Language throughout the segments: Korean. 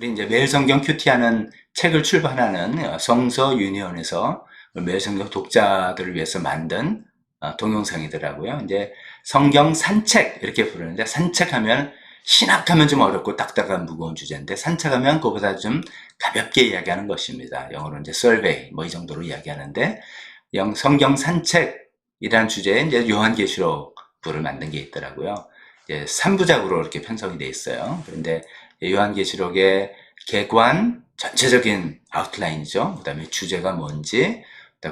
우리 이제 매일 성경 큐티하는 책을 출판하는 성서 유니온에서 매일 성경 독자들을 위해서 만든 동영상이더라고요. 이제 성경 산책 이렇게 부르는데, 산책하면 신학하면 좀 어렵고 딱딱한 무거운 주제인데, 산책하면 그보다 좀 가볍게 이야기하는 것입니다. 영어로 이제 survey 뭐 이 정도로 이야기하는데, 성경 산책이라는 주제에 이제 요한계시록 부를 만든 게 있더라고요. 이제 3부작으로 이렇게 편성이 되어 있어요. 그런데 요한계시록의 개관, 전체적인 아웃라인이죠. 그 다음에 주제가 뭔지,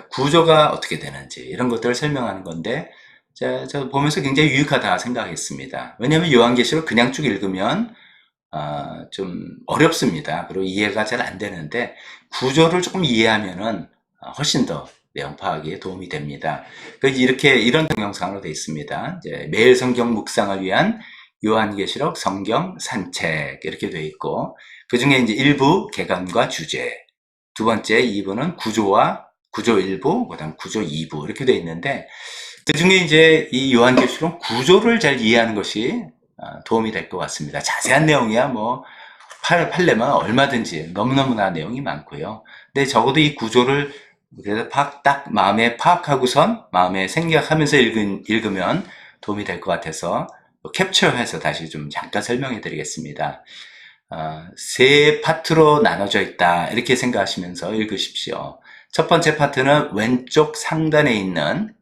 구조가 어떻게 되는지, 이런 것들을 설명하는 건데, 저 보면서 굉장히 유익하다 생각했습니다. 왜냐하면 요한계시록 그냥 쭉 읽으면 좀 어렵습니다. 그리고 이해가 잘 안 되는데, 구조를 조금 이해하면은 훨씬 더 내용 파악에 도움이 됩니다. 이런 동영상으로 되어 있습니다. 이제 매일 성경 묵상을 위한 요한계시록 성경 산책 이렇게 되어 있고, 그 중에 이제 1부 개관과 주제, 두 번째 2부는 구조 1부, 그 다음 구조 2부 이렇게 되어 있는데, 그 중에 이제 이 요한계시록 구조를 잘 이해하는 것이 도움이 될 것 같습니다. 자세한 내용이야 뭐 팔려면 얼마든지 너무너무나 내용이 많고요. 근데 적어도 이 구조를 그래서 딱 마음에 파악하고선 마음에 생각하면서 읽으면 도움이 될 것 같아서 캡처해서 다시 좀 잠깐 설명해 드리겠습니다. 세 파트로 나눠져 있다 이렇게 생각하시면서 읽으십시오. 첫 번째 파트는 왼쪽 상단에 있는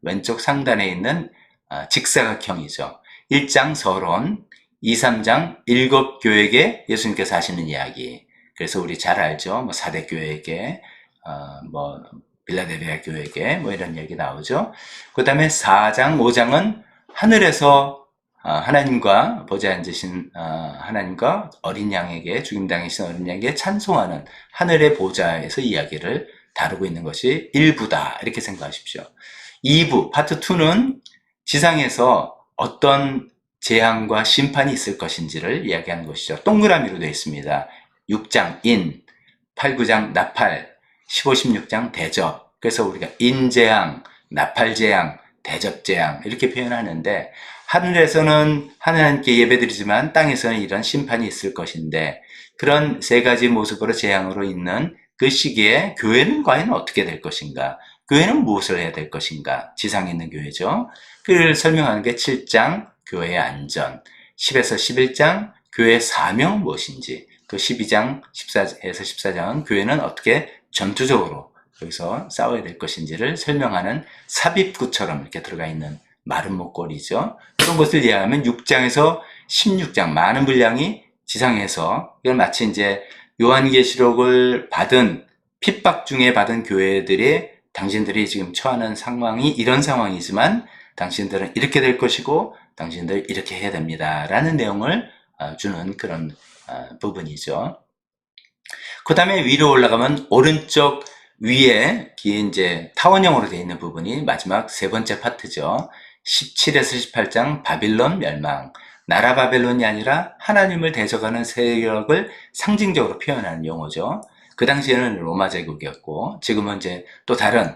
직사각형이죠. 1장 서론, 2, 3장 7교회에 예수님께서 하시는 이야기. 그래서 우리 잘 알죠. 뭐 사대교회에게, 뭐 빌라델비아 교회에게 뭐 이런 얘기 나오죠. 그 다음에 4장, 5장은 하늘에서 하나님과 보좌에 앉으신 하나님과 어린 양에게, 죽임당하신 어린 양에게 찬송하는 하늘의 보좌에서 이야기를 다루고 있는 것이 1부다 이렇게 생각하십시오. 2부 파트 2는 지상에서 어떤 재앙과 심판이 있을 것인지를 이야기하는 것이죠. 동그라미로 되어 있습니다. 6장 인, 8, 9장 나팔, 15, 16장 대접. 그래서 우리가 인재앙, 나팔재앙, 대접재앙 이렇게 표현하는데, 하늘에서는 하나님께 예배드리지만 땅에서는 이런 심판이 있을 것인데, 그런 세 가지 모습으로 재앙으로 있는 그 시기에 교회는 과연 어떻게 될 것인가? 교회는 무엇을 해야 될 것인가? 지상에 있는 교회죠. 그를 설명하는 게 7장 교회의 안전, 10에서 11장 교회의 사명은 무엇인지, 또 12장 14에서 14장은 교회는 어떻게 전투적으로 여기서 싸워야 될 것인지를 설명하는 삽입구처럼 이렇게 들어가 있는 마른 목걸이죠. 그런 것을 이해하면 6장에서 16장 많은 분량이 지상에서, 이걸 마치 이제 요한계시록을 받은 핍박 중에 받은 교회들이, 당신들이 지금 처하는 상황이 이런 상황이지만 당신들은 이렇게 될 것이고 당신들 이렇게 해야 됩니다 라는 내용을 주는 그런 부분이죠. 그 다음에 위로 올라가면 오른쪽 위에 이제 타원형으로 되어 있는 부분이 마지막 세 번째 파트죠. 17에서 18장 바빌론 멸망. 나라 바벨론이 아니라 하나님을 대적하는 세력을 상징적으로 표현하는 용어죠. 그 당시에는 로마 제국이었고, 지금은 이제 또 다른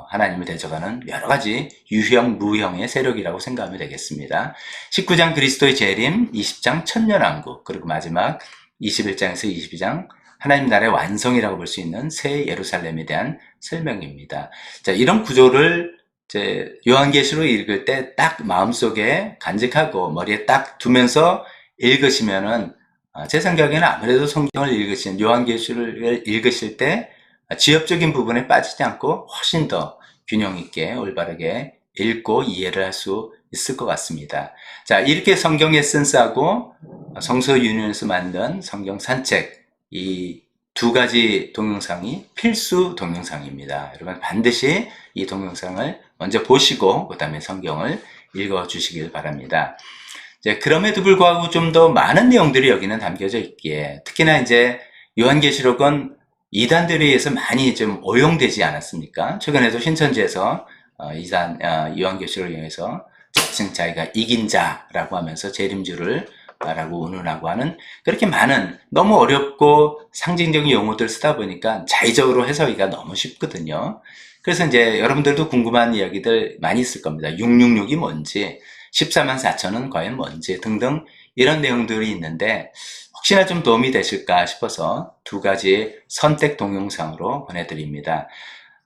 하나님을 대적하는 여러 가지 유형, 무형의 세력이라고 생각하면 되겠습니다. 19장 그리스도의 재림, 20장 천년왕국, 그리고 마지막 21장에서 22장 하나님 나라의 완성이라고 볼 수 있는 새 예루살렘에 대한 설명입니다. 자, 이런 구조를 이제 요한계시록 읽을 때 딱 마음속에 간직하고 머리에 딱 두면서 읽으시면은, 제 생각에는 아무래도 성경을 읽으신, 요한계시록을 읽으실 때 지엽적인 부분에 빠지지 않고 훨씬 더 균형 있게 올바르게 읽고 이해를 할 수 있을 것 같습니다. 자, 이렇게 성경 에센스하고 성서 유니온에서 만든 성경 산책, 이 두 가지 동영상이 필수 동영상입니다. 여러분 반드시 이 동영상을 먼저 보시고 그 다음에 성경을 읽어 주시길 바랍니다. 이제 그럼에도 불구하고 좀 더 많은 내용들이 여기는 담겨져 있기에, 특히나 이제 요한계시록은 이단들에 의해서 많이 좀 오용되지 않았습니까? 최근에도 신천지에서 요한계시록을 이용해서 자칭 자기가 이긴 자라고 하면서 재림주를 라고 운운하고 하는, 그렇게 많은 너무 어렵고 상징적인 용어들 쓰다 보니까 자의적으로 해석하기가 너무 쉽거든요. 그래서 이제 여러분들도 궁금한 이야기들 많이 있을 겁니다. 666이 뭔지, 14만 4천은 과연 뭔지 등등 이런 내용들이 있는데, 혹시나 좀 도움이 되실까 싶어서 두 가지 선택 동영상으로 보내드립니다.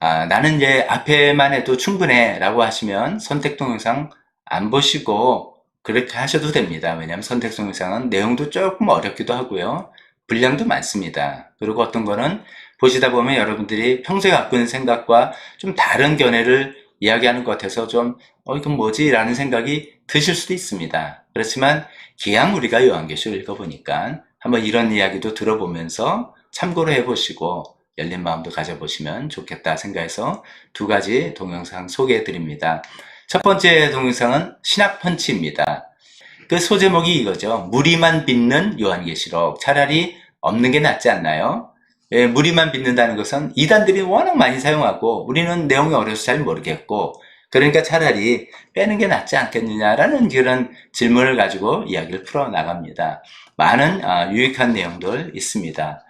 나는 이제 앞에만 해도 충분해 라고 하시면 선택 동영상 안 보시고 그렇게 하셔도 됩니다. 왜냐하면 선택 동영상은 내용도 조금 어렵기도 하고요. 분량도 많습니다. 그리고 어떤 거는 보시다 보면 여러분들이 평소에 갖고 있는 생각과 좀 다른 견해를 이야기하는 것 같아서 좀 이건 뭐지? 라는 생각이 드실 수도 있습니다. 그렇지만 기왕 우리가 요한계시록 읽어보니까 한번 이런 이야기도 들어보면서 참고로 해보시고 열린 마음도 가져보시면 좋겠다 생각해서 두 가지 동영상 소개해 드립니다. 첫 번째 동영상은 신학펀치입니다. 그 소제목이 이거죠. 무리만 빚는 요한계시록. 차라리 없는 게 낫지 않나요? 예, 무리만 빚는다는 것은 이단들이 워낙 많이 사용하고 우리는 내용이 어려서 잘 모르겠고 그러니까 차라리 빼는 게 낫지 않겠느냐라는 그런 질문을 가지고 이야기를 풀어나갑니다. 많은 유익한 내용들 있습니다.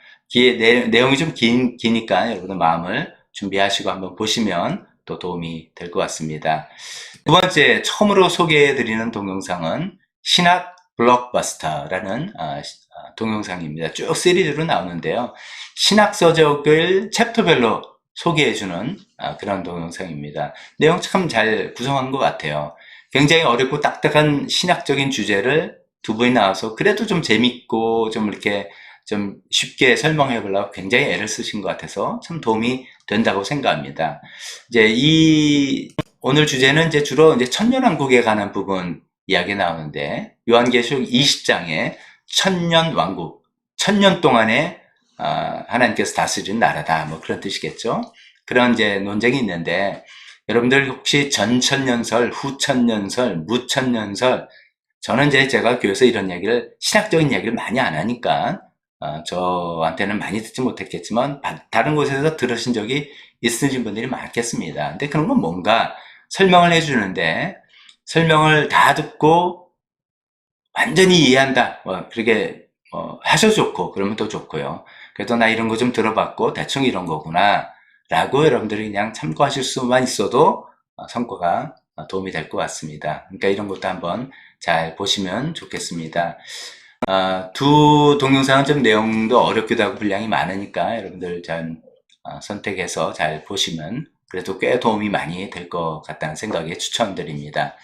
내용이 좀 기니까 여러분들 마음을 준비하시고 한번 보시면 또 도움이 될 것 같습니다. 두 번째, 처음으로 소개해드리는 동영상은 신학 블록버스터라는 동영상입니다. 쭉 시리즈로 나오는데요. 신학 서적을 챕터별로 소개해주는 그런 동영상입니다. 내용 참 잘 구성한 것 같아요. 굉장히 어렵고 딱딱한 신학적인 주제를 두 분이 나와서 그래도 좀 재밌고 좀 이렇게 좀 쉽게 설명해 보려고 굉장히 애를 쓰신 것 같아서 참 도움이 된다고 생각합니다. 이제 오늘 주제는 이제 주로 이제 천년왕국에 관한 부분 이야기 나오는데 요한계시록 20장에 천년왕국, 천년 동안에 하나님께서 다스린 나라다 뭐 그런 뜻이겠죠. 그런 이제 논쟁이 있는데 여러분들 혹시 전천년설, 후천년설, 무천년설 저는 이제 제가 교회에서 이런 얘기를 신학적인 얘기를 많이 안 하니까 저한테는 많이 듣지 못했겠지만 다른 곳에서 들으신 적이 있으신 분들이 많겠습니다. 근데 그런 건 뭔가 설명을 해주는데 설명을 다 듣고 완전히 이해한다. 그렇게 하셔도 좋고 그러면 또 좋고요. 그래도 나 이런 거 좀 들어봤고 대충 이런 거구나 라고 여러분들이 그냥 참고하실 수만 있어도 성과가 도움이 될 것 같습니다. 그러니까 이런 것도 한번 잘 보시면 좋겠습니다. 두 동영상은 좀 내용도 어렵기도 하고 분량이 많으니까 여러분들 잘 선택해서 잘 보시면 그래도 꽤 도움이 많이 될 것 같다는 생각에 추천드립니다.